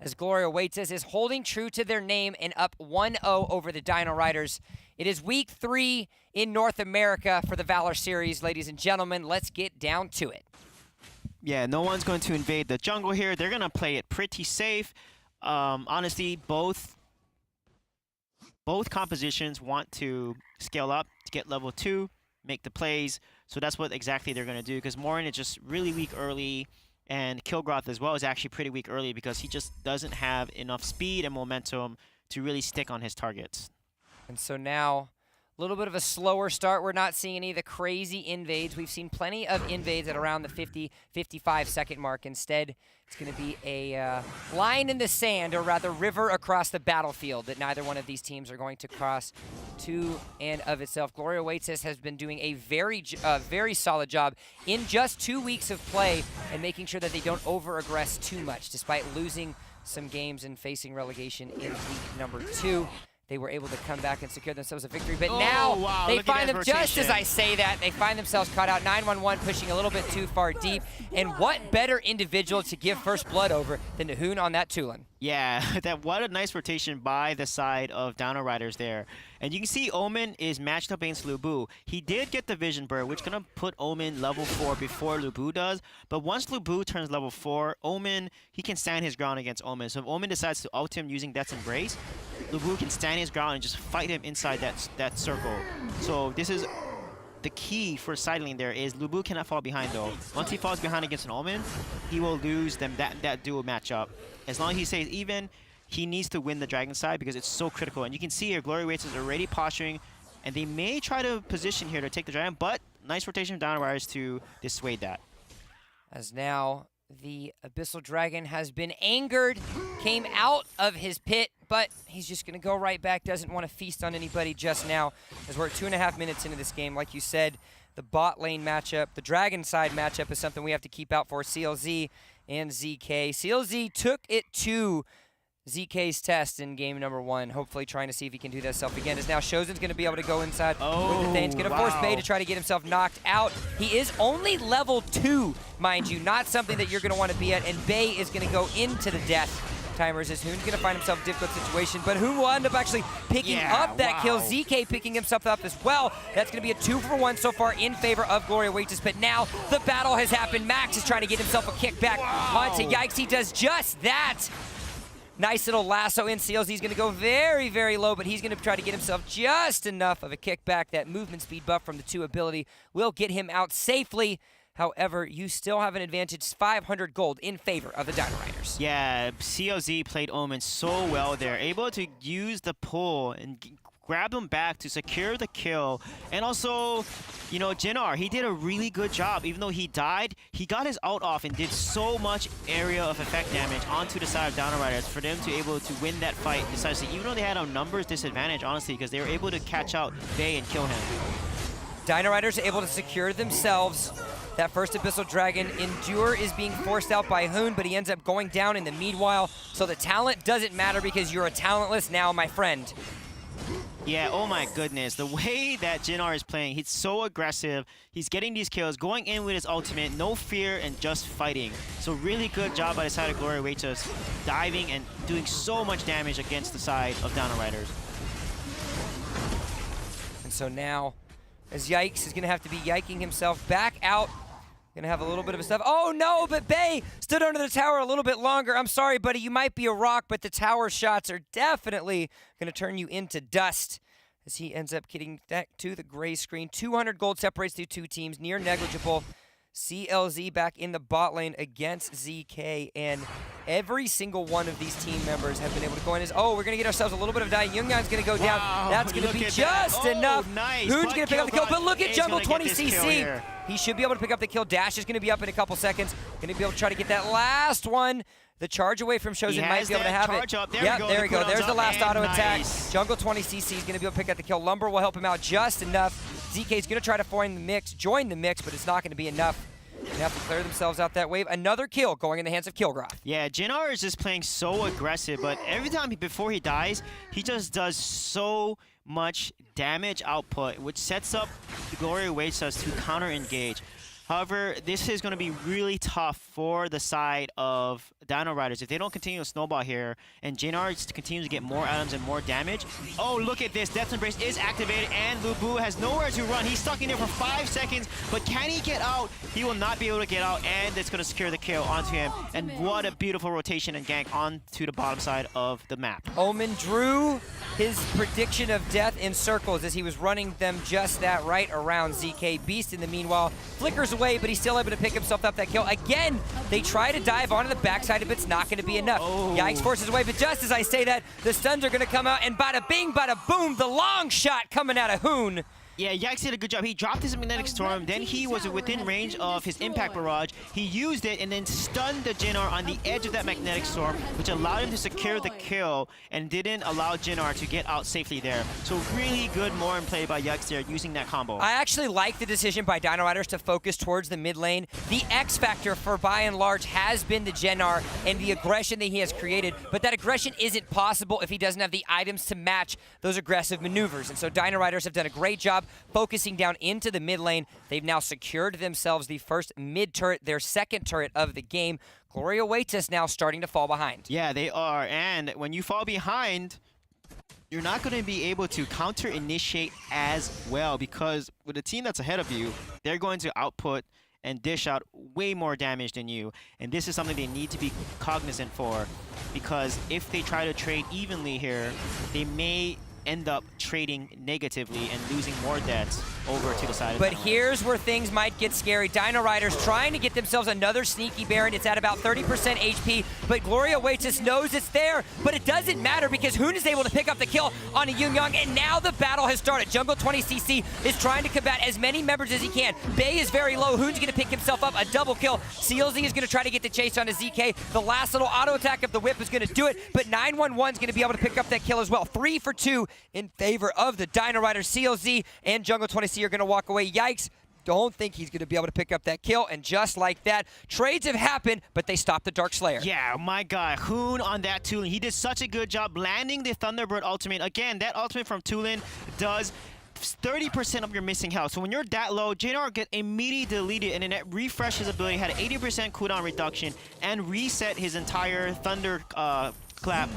as Gloria awaits us, is holding true to their name and up 1-0 over the Dino Riders. It is week 3 in North America for the Valor series, ladies and gentlemen. Let's get down to it. Yeah, no one's going to invade the jungle here. They're going to play it pretty safe. Honestly, both compositions want to scale up to get level 2, make the plays. So that's what exactly they're going to do, because Morin is just really weak early, and Kilgroth as well is actually pretty weak early because he just doesn't have enough speed and momentum to really stick on his targets. And so now, a little bit of a slower start. We're not seeing any of the crazy invades. We've seen plenty of invades at around the 50, 55-second mark. Instead, it's going to be a line in the sand, or rather river across the battlefield, that neither one of these teams are going to cross to and of itself. Gloria Waitzis has been doing a very solid job in just 2 weeks of play and making sure that they don't over-aggress too much, despite losing some games and facing relegation in week number 2. They were able to come back and secure themselves a victory, but now wow, they find them, just as I say that, they find themselves caught out. 911 pushing a little bit too far deep, and what better individual to give first blood over than Nahoon on that Tulin? Yeah, what a nice rotation by the side of Dino Riders there. And you can see Omen is matched up against Lubu. He did get the Vision Bird, which is going to put Omen level 4 before Lubu does. But once Lubu turns level 4, Omen, he can stand his ground against Omen. So if Omen decides to ult him using Death's Embrace, Lubu can stand his ground and just fight him inside that circle. So this is the key for side lane there is Lubu cannot fall behind though. Once he falls behind against an Omen, he will lose them that duo matchup. As long as he stays even, he needs to win the Dragon side because it's so critical. And you can see here, Glory Waits is already posturing, and they may try to position here to take the Dragon, but nice rotation of Dino Riders to dissuade that. As now the Abyssal Dragon has been angered, came out of his pit, but he's just going to go right back, doesn't want to feast on anybody just now, as we're at 2.5 minutes into this game. Like you said, the bot lane matchup, the Dragon side matchup is something we have to keep out for CLZ and ZK. CLZ took it to ZK's test in game number 1, hopefully trying to see if he can do that himself again, as now Shozen's going to be able to go inside with the Thane's going to force Bay to try to get himself knocked out. He is only level 2, mind you, not something that you're going to want to be at, and Bay is going to go into the death timers as Hoon's going to find himself in a difficult situation, but Hoon will end up actually picking up that kill. ZK picking himself up as well. That's going to be a 2-for-1 so far in favor of Gloria Waitis, but now the battle has happened. Max is trying to get himself a kickback onto Yikes. He does just that. Nice little lasso in. CLZ is going to go very, very low, but he's going to try to get himself just enough of a kickback. That movement speed buff from the 2 ability will get him out safely. However, you still have an advantage, 500 gold in favor of the Dino Riders. Yeah, CLZ played Omen so well there, able to use the pull and grab him back to secure the kill. And also, you know, Jinnar, he did a really good job. Even though he died, he got his ult off and did so much area of effect damage onto the side of Dino Riders for them to be able to win that fight decisively, even though they had a numbers disadvantage, honestly, because they were able to catch out Bay and kill him. Dino Riders are able to secure themselves that first Abyssal Dragon. Endure is being forced out by Hoon, but he ends up going down in the meanwhile. So the talent doesn't matter because you're a talentless now, my friend. Yeah, oh my goodness. The way that Jinnar is playing, he's so aggressive. He's getting these kills, going in with his ultimate, no fear and just fighting. So really good job by the side of Gloria Waitis, diving and doing so much damage against the side of Dino Riders. And so now, as Yikes is going to have to be yiking himself back out. Going to have a little bit of a stuff. Oh no, but Bay stood under the tower a little bit longer. I'm sorry, buddy, you might be a rock, but the tower shots are definitely going to turn you into dust. As he ends up getting back to the gray screen. 200 gold separates the 2 teams, near negligible. CLZ back in the bot lane against ZK, and every single one of these team members have been able to go in. Oh, we're going to get ourselves a little bit of die. Youngyan's going to go down. That's going to be just enough. Nice. Hoon's going to pick up the kill, but look at Jungle 20cc. He should be able to pick up the kill. Dash is going to be up in a couple seconds. Going to be able to try to get that last one. The charge away from Shozen might be able to have it. Yep, there we go. There's the last auto attack. Nice. Jungle 20cc is going to be able to pick up the kill. Lumber will help him out just enough. ZK is going to try to join the mix, but it's not going to be enough. They have to clear themselves out that wave. Another kill going in the hands of Kilgroth. Yeah, Jinnar is just playing so aggressive, but every time before he dies, he just does so much damage output, which sets up Gloria Waitis to counter-engage. However, this is going to be really tough for the side of Dino Riders. If they don't continue to snowball here, and JNR continues to get more items and more damage. Oh, look at this. Death Embrace is activated, and Lubu has nowhere to run. He's stuck in there for 5 seconds, but can he get out? He will not be able to get out, and it's going to secure the kill onto him. And what a beautiful rotation and gank onto the bottom side of the map. Omen drew his prediction of death in circles as he was running them just that right around ZK. Beast, in the meanwhile, flickers away, but he's still able to pick himself up that kill. Again, they try to dive onto the backside, but it's not going to be enough. Oh. Yikes forces away, but just as I say that, the stuns are going to come out, and bada bing, bada boom, the long shot coming out of Hoon. Yeah, Yikes did a good job. He dropped his Magnetic Storm, then he was within range of his Impact Barrage. He used it and then stunned the Jinnar on the edge of that Magnetic Storm, which allowed him to secure the kill and didn't allow Jinnar to get out safely there. So really good Morin play by Yikes there using that combo. I actually like the decision by Dino Riders to focus towards the mid lane. The X factor for by and large has been the Jinnar and the aggression that he has created, but that aggression isn't possible if he doesn't have the items to match those aggressive maneuvers. And so Dino Riders have done a great job focusing down into the mid lane. They've now secured themselves the first mid turret, their second turret of the game. Gloria awaits us now starting to fall behind. Yeah, they are. And when you fall behind, you're not going to be able to counter-initiate as well, because with a team that's ahead of you, they're going to output and dish out way more damage than you. And this is something they need to be cognizant for, because if they try to trade evenly here, they may end up trading negatively and losing more deaths over to the side of But Dino here's where things might get scary. Dino Riders trying to get themselves another sneaky Baron. It's at about 30% HP, but Gloria Waits knows it's there, but it doesn't matter because Hoon is able to pick up the kill on a Young, and now the battle has started. Jungle 20cc is trying to combat as many members as he can. Bay is very low. Hoon's going to pick himself up a double kill. CLZ is going to try to get the chase on a ZK. The last little auto attack of the whip is going to do it, but 911 is going to be able to pick up that kill as well. 3 for 2 in favor of the Dino Riders. CLZ and Jungle 20c are going to walk away. Yikes. Don't think he's going to be able to pick up that kill, and just like that, trades have happened, but they stopped the Dark Slayer. Yeah, my God, Hoon on that Tulin. He did such a good job landing the Thunderbird ultimate. Again, that ultimate from Tulin does 30% of your missing health. So when you're that low, JNR get immediately deleted, and then it refreshed his ability, had an 80% cooldown reduction, and reset his entire Thunder Clap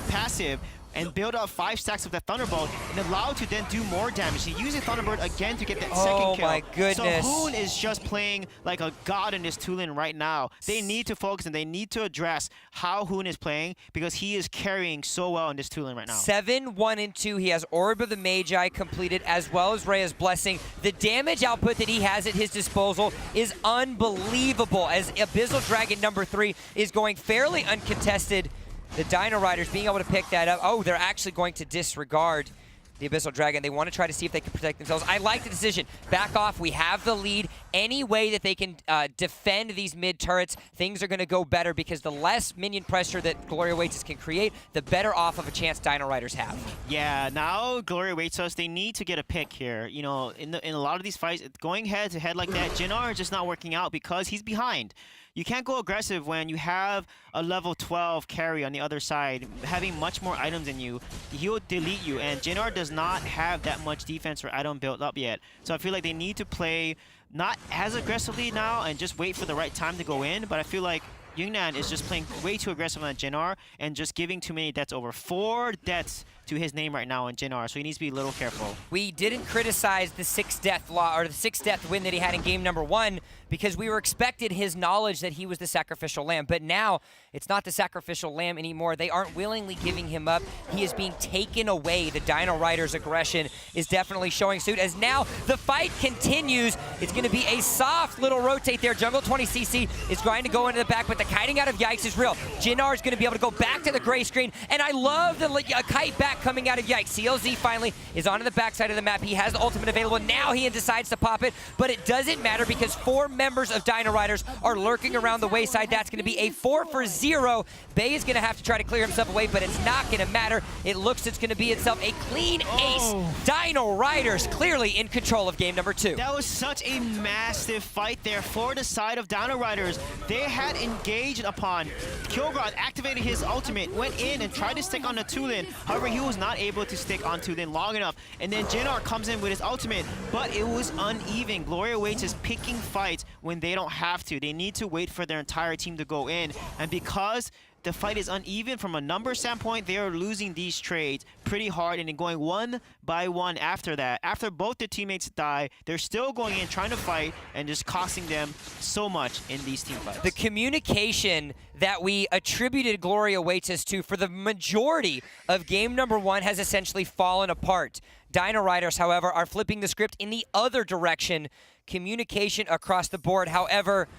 passive, and build up 5 stacks of that Thunderbolt and allowed to then do more damage. He used the Thunderbird again to get that second kill. Oh my goodness. So Hoon is just playing like a god in this Tulin right now. They need to focus and they need to address how Hoon is playing, because he is carrying so well in this Tulin right now. 7, 1, and 2. He has Orb of the Magi completed as well as Rhea's Blessing. The damage output that he has at his disposal is unbelievable, as Abyssal Dragon number 3 is going fairly uncontested. The Dino Riders being able to pick that up. Oh, they're actually going to disregard the Abyssal Dragon. They want to try to see if they can protect themselves. I like the decision. Back off. We have the lead. Any way that they can defend these mid turrets, things are going to go better, because the less minion pressure that Gloria Waits can create, the better off of a chance Dino Riders have. Yeah, now Gloria Waits us. They need to get a pick here. You know, in a lot of these fights, going head to head like that, JNR is just not working out because he's behind. You can't go aggressive when you have a level 12 carry on the other side, having much more items than you. He'll delete you, and JNR does not have that much defense or item built up yet. So I feel like they need to play not as aggressively now and just wait for the right time to go in, but I feel like Yungnan is just playing way too aggressive on JNR and just giving too many deaths over. 4 deaths to his name right now in JNR, so he needs to be a little careful. We didn't criticize the 6-death law, or the 6-death win that he had in game number 1, because we were expected his knowledge that he was the sacrificial lamb. But now it's not the sacrificial lamb anymore. They aren't willingly giving him up. He is being taken away. The Dino Riders' aggression is definitely showing suit, as now the fight continues. It's going to be a soft little rotate there. Jungle 20cc is trying to go into the back, but the kiting out of Yikes is real. Jinnar is going to be able to go back to the gray screen, and I love the kite back coming out of Yikes. CLZ finally is onto the backside of the map. He has the ultimate available. Now he decides to pop it, but it doesn't matter because 4 members of Dino Riders are lurking around the wayside. That's going to be a 4 for 0. Bay is going to have to try to clear himself away, but it's not going to matter. It looks it's going to be itself a clean ace. Dino Riders clearly in control of game number 2. That was such a massive fight there for the side of Dino Riders. They had engaged upon Kilgrod, activated his ultimate, went in and tried to stick on the Tulin. However, he was not able to stick on Tulin long enough. And then Jinnar comes in with his ultimate, but it was uneven. Gloria Waits is picking fights when they don't have to. They need to wait for their entire team to go in. And because the fight is uneven from a number standpoint, they are losing these trades pretty hard and then going one by one after that. After both their teammates die, they're still going in trying to fight and just costing them so much in these team fights. The communication that we attributed Gloria Waits to for the majority of game number 1 has essentially fallen apart. Dino Riders, however, are flipping the script in the other direction. Communication across the board. However,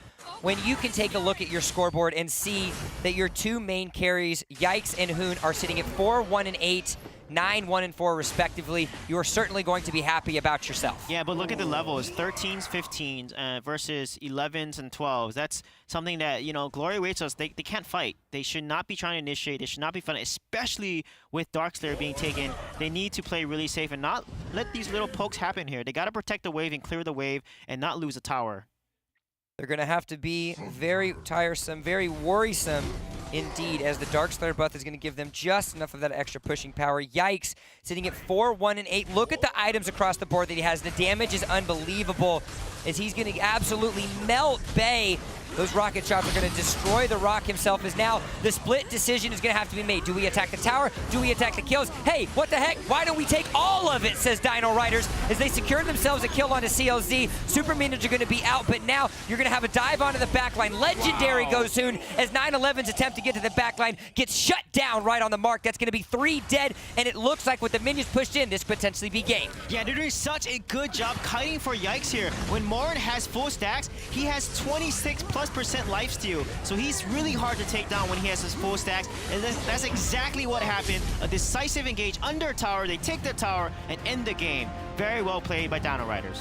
when you can take a look at your scoreboard and see that your 2 main carries, Yikes and Hoon, are sitting at 4, 1, and 8, 9, 1, and 4 respectively, you are certainly going to be happy about yourself. Yeah, but look at the levels, 13s, 15s versus 11s and 12s. That's something that, you know, Gloria Waits, they can't fight. They should not be trying to initiate. They should not be fighting, especially with Darkslayer being taken. They need to play really safe and not let these little pokes happen here. They got to protect the wave and clear the wave and not lose a tower. They're going to have to be very tiresome, very worrisome indeed, as the Darkslayer buff is going to give them just enough of that extra pushing power. Yikes, sitting at 4, 1, and 8. Look at the items across the board that he has. The damage is unbelievable, as he's going to absolutely melt Bay. Those rocket shots are going to destroy the Rock himself, as now the split decision is going to have to be made. Do we attack the tower? Do we attack the kills? Hey, what the heck? Why don't we take all of it, says Dino Riders, as they secure themselves a kill onto CLZ. Super Minions are going to be out, but now you're going to have a dive onto the backline. Legendary goes soon, as 911's attempt to get to the backline gets shut down right on the mark. That's going to be 3 dead, and it looks like with the minions pushed in, this could potentially be game. Yeah, they're doing such a good job kiting for Yikes here. When Morin has full stacks, he has 26+% lifesteal, so he's really hard to take down when he has his full stacks, and that's exactly what happened. A decisive engage under tower, they take the tower and end the game. Very well played by Dino Riders.